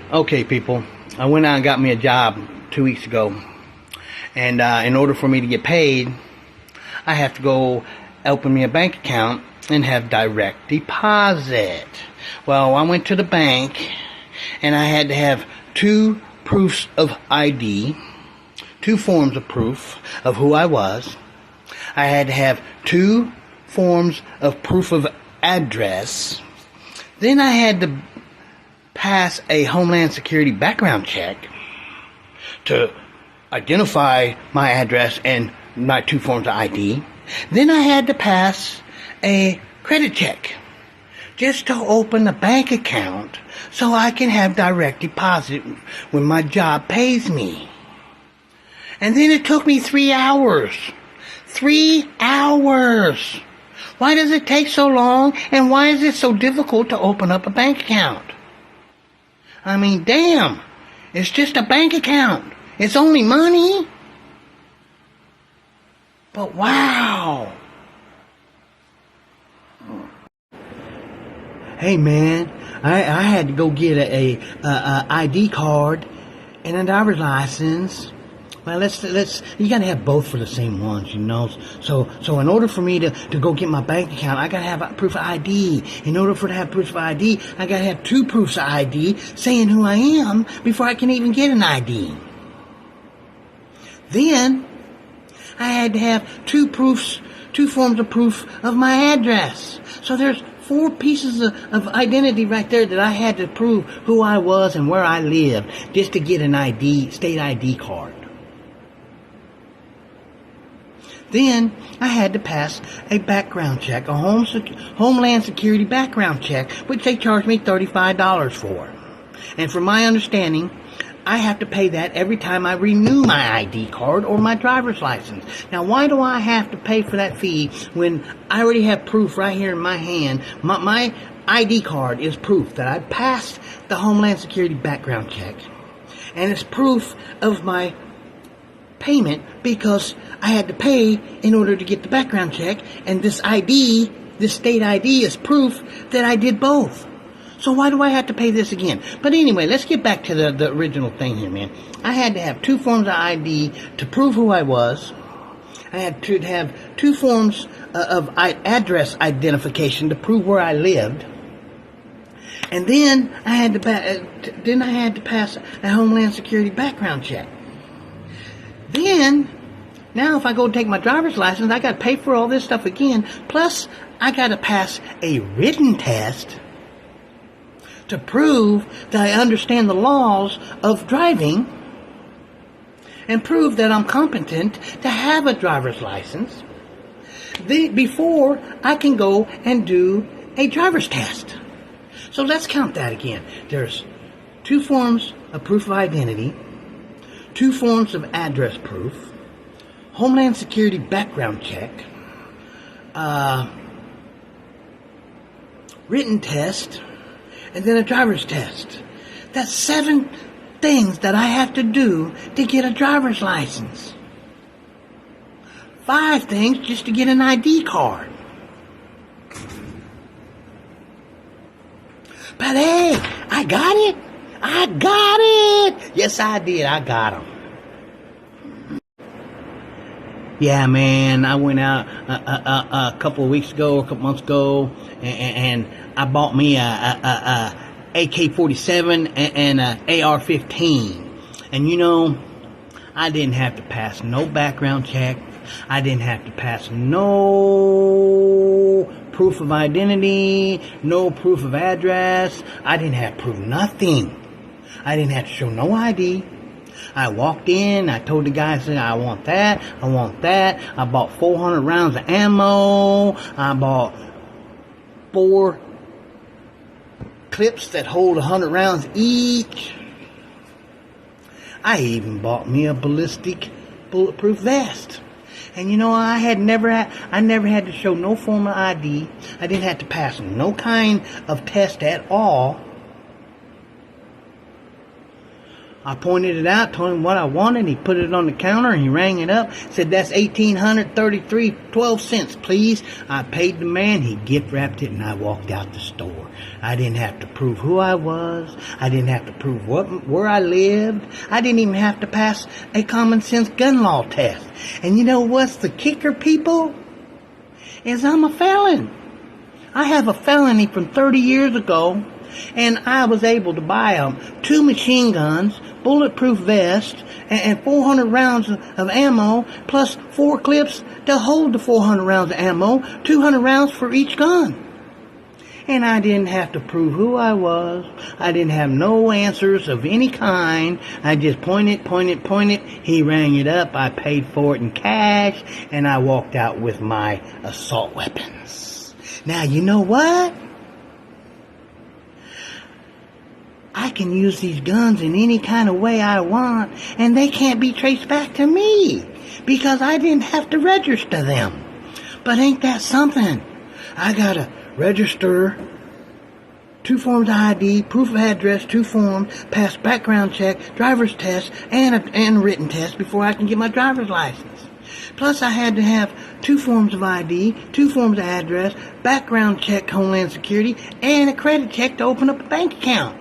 Okay, people, I went out and got me a job 2 weeks ago. And in order for me to get paid, I have to go open me a bank account and have direct deposit. Well, I went to the bank and I had to have two proofs of ID, two forms of proof of who I was. I had to have two forms of proof of address. Then I had to pass a Homeland Security background check to identify my address and my two forms of ID. Then I had to pass a credit check just to open a bank account so I can have direct deposit when my job pays me. And then it took me 3 hours. 3 hours! Why does it take so long, and why is it so difficult to open up a bank account? I mean, damn, it's just a bank account. It's only money. But wow. Hey man, I had to go get a ID card and a driver's license. Well, you gotta have both for the same ones, you know. So in order for me to go get my bank account, I gotta have a proof of ID. In order for to have proof of ID, I gotta have two proofs of ID saying who I am before I can even get an ID. Then, I had to have two forms of proof of my address. So there's 4 pieces of identity right there that I had to prove who I was and where I lived just to get an ID, state ID card. Then I had to pass a background check, a Homeland Security background check, which they charged me $35 for. And from my understanding, I have to pay that every time I renew my ID card or my driver's license. Now, why do I have to pay for that fee when I already have proof right here in my hand? My ID card is proof that I passed the Homeland Security background check. And it's proof of my payment because I had to pay in order to get the background check, and this ID, this state ID, is proof that I did both. So why do I have to pay this again? But anyway, let's get back to the original thing here, man. I had to have two forms of ID to prove who I was. I had to have two forms of address identification to prove where I lived. And then I had to pass a Homeland Security background check. Then, now if I go take my driver's license, I got to pay for all this stuff again. Plus, I got to pass a written test to prove that I understand the laws of driving and prove that I'm competent to have a driver's license before I can go and do a driver's test. So let's count that again. There's 2 forms of proof of identity, 2 forms of address proof, Homeland Security background check, written test, and then a driver's test. That's 7 things that I have to do to get a driver's license. 5 things just to get an ID card. But hey, I got it. I got it. Yes, I did. I got them. Yeah, man, I went out a couple of weeks ago, a couple months ago, and I bought me a AK-47 and a AR-15. And you know, I didn't have to pass no background check. I didn't have to pass no proof of identity, no proof of address. I didn't have to prove nothing. I didn't have to show no ID. I walked in, I told the guy, I said, I want that, I want that. I bought 400 rounds of ammo. I bought 4 clips that hold 100 rounds each. I even bought me a ballistic bulletproof vest. And you know, I never had to show no form of ID. I didn't have to pass no kind of test at all. I pointed it out, told him what I wanted. He put it on the counter and he rang it up. Said, that's $1,833.12, please. I paid the man. He gift wrapped it and I walked out the store. I didn't have to prove who I was. I didn't have to prove where I lived. I didn't even have to pass a common sense gun law test. And you know what's the kicker, people? Is I'm a felon. I have a felony from 30 years ago. And I was able to buy 2 machine guns, bulletproof vest, and 400 rounds of ammo, plus 4 clips to hold the 400 rounds of ammo, 200 rounds for each gun. And I didn't have to prove who I was. I didn't have no answers of any kind. I just pointed. He rang it up. I paid for it in cash, and I walked out with my assault weapons. Now, you know what? I can use these guns in any kind of way I want, and they can't be traced back to me because I didn't have to register them. But ain't that something? I gotta register, 2 forms of ID, proof of address, 2 forms, pass background check, driver's test, and a written test before I can get my driver's license. Plus, I had to have 2 forms of ID, 2 forms of address, background check, Homeland Security, and a credit check to open up a bank account.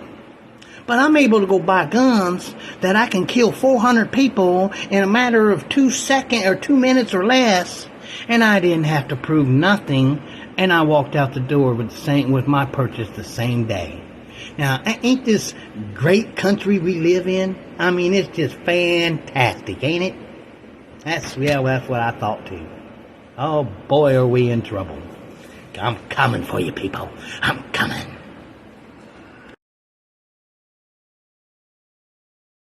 But I'm able to go buy guns that I can kill 400 people in a matter of 2 seconds or 2 minutes or less, and I didn't have to prove nothing, and I walked out the door with my purchase the same day. Now, ain't this great country we live in? I mean, it's just fantastic, ain't it? That's what I thought too. Oh boy, are we in trouble. I'm coming for you, people. I'm coming.